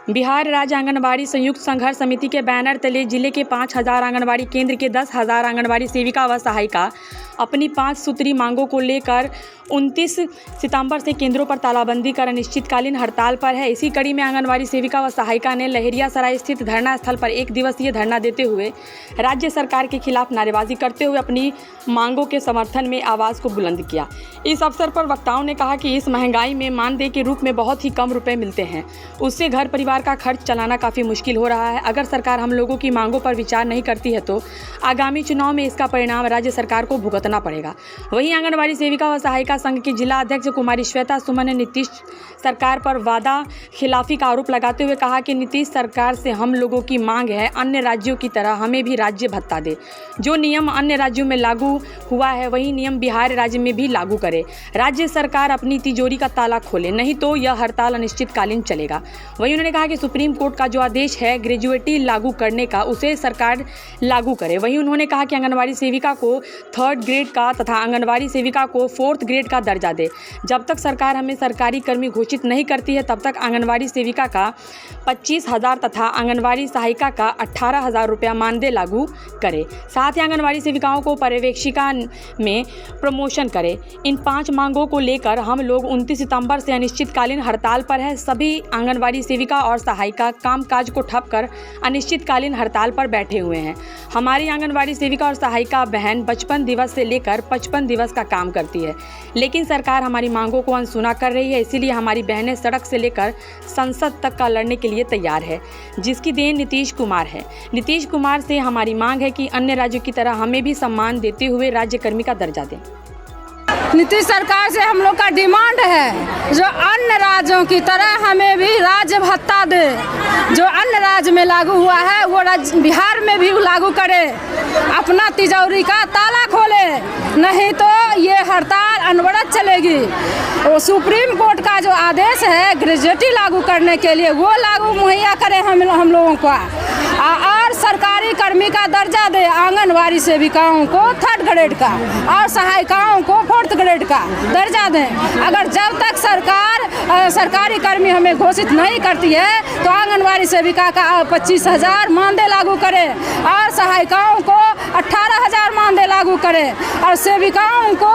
बिहार राज्य आंगनबाड़ी संयुक्त संघर्ष समिति के बैनर तले जिले के 5000 आंगनबाड़ी केंद्र के 10,000 आंगनबाड़ी सेविका व सहायिका अपनी 5 सूत्री मांगों को लेकर 29 सितंबर से केंद्रों पर तालाबंदी कर अनिश्चितकालीन हड़ताल पर है। इसी कड़ी में आंगनबाड़ी सेविका व सहायिका ने लहरियासराय स्थित धरना स्थल पर 1 दिवसीय धरना देते हुए राज्य सरकार के खिलाफ नारेबाजी करते हुए अपनी मांगों के समर्थन में आवाज़ को बुलंद किया। इस अवसर पर वक्ताओं ने कहा कि इस महंगाई में मानदेय के रूप में बहुत ही कम रुपए मिलते हैं, उससे घर परिवार का खर्च चलाना काफ़ी मुश्किल हो रहा है। अगर सरकार हम लोगों की मांगों पर विचार नहीं करती है तो आगामी चुनाव में इसका परिणाम राज्य सरकार को भुगतना पड़ेगा। वहीं आंगनबाड़ी सेविका व सहायिका संघ की जिला अध्यक्ष कुमारी श्वेता सुमन ने नीतीश सरकार पर वादा खिलाफी का आरोप लगाते हुए कहा कि नीतीश सरकार से हम लोगों की मांग है अन्य राज्यों की तरह हमें भी राज्य भत्ता दे। जो नियम अन्य राज्यों में लागू हुआ है वही नियम बिहार राज्य में भी लागू करे। राज्य सरकार अपनी तिजोरी का ताला खोले, नहीं तो यह हड़ताल अनिश्चितकालीन चलेगा। वहीं उन्होंने कहा कि सुप्रीम कोर्ट का जो आदेश है ग्रेजुएटी लागू करने का उसे सरकार लागू करे। वहीं उन्होंने कहा कि आंगनबाड़ी सेविका को 3rd ग्रेड का तथा आंगनबाड़ी सेविका को 4th ग्रेड का दर्जा दे। जब तक सरकार हमें सरकारी कर्मी घोषित नहीं करती है तब तक आंगनबाड़ी सेविका का 25,000 तथा आंगनबाड़ी सहायिका का 18,000 रुपया मानदेय लागू करे। साथ ही आंगनबाड़ी सेविकाओं को पर्यवेक्षिका में प्रमोशन करे। इन 5 मांगों को लेकर हम लोग 29 सितंबर से अनिश्चितकालीन हड़ताल पर है। सभी आंगनबाड़ी सेविका और सहायिका कामकाज को ठप कर अनिश्चितकालीन हड़ताल पर बैठे हुए हैं। हमारी आंगनबाड़ी सेविका और सहायिका बहन 55 दिवस से लेकर 55 दिवस का काम करती है, लेकिन सरकार हमारी मांगों को अनसुना कर रही है। इसीलिए हमारी बहनें सड़क से लेकर संसद तक का लड़ने के लिए तैयार है, जिसकी देन नीतीश कुमार है। नीतीश कुमार से हमारी मांग है कि अन्य राज्यों की तरह हमें भी सम्मान देते हुए राज्य कर्मी का दर्जा दें। नीतीश सरकार से हम लोग का डिमांड है जो अन्य राज्यों की तरह हमें भी राज्य भत्ता दे। जो अन्य राज्य में लागू हुआ है वो राज्य बिहार में भी लागू करे, अपना तिजोरी का ताला खोले, नहीं तो ये हड़ताल अनवरत चलेगी। वो सुप्रीम कोर्ट का जो आदेश है ग्रेजुएटी लागू करने के लिए वो लागू मुहैया करें हम लोगों को, और सरकारी कर्मी का दर्जा दे। आंगनबाड़ी सेविकाओं को 3rd ग्रेड का और सहायिकाओं को 4th ग्रेड का दर्जा दें। अगर जब तक सरकार सरकारी कर्मी हमें घोषित नहीं करती है तो आंगनबाड़ी सेविका का 25,000 मानदेय लागू करे और सहायिकाओं को 18,000 मानदेय लागू करे और सेविकाओं को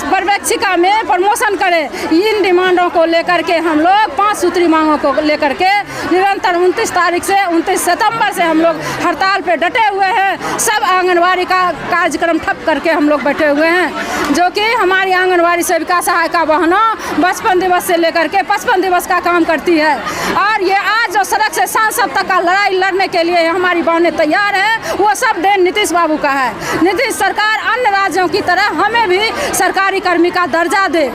पर्यवेक्षिका में प्रमोशन करे। इन डिमांडों को लेकर के हम लोग 5 सूत्री मांगों को लेकर के निरंतर 29 तारीख से 29 सितंबर से हम लोग हड़ताल पे डटे हुए हैं। सब आंगनबाड़ी का कार्यक्रम ठप करके हम लोग बैठे हुए हैं, जो कि हमारी आंगनबाड़ी सेविका सहायिका बहनों 55 दिवस से लेकर के 55 दिवस का काम करती है। और ये आज जो सड़क से सांसद तक का लड़ाई लड़ने के लिए हमारी बहनें तैयार हैं, वो सब देन नीतीश बाबू का है। नीतीश सरकार अन्य राज्यों की तरह हमें भी सरकारी कर्मी का दर्जा दे।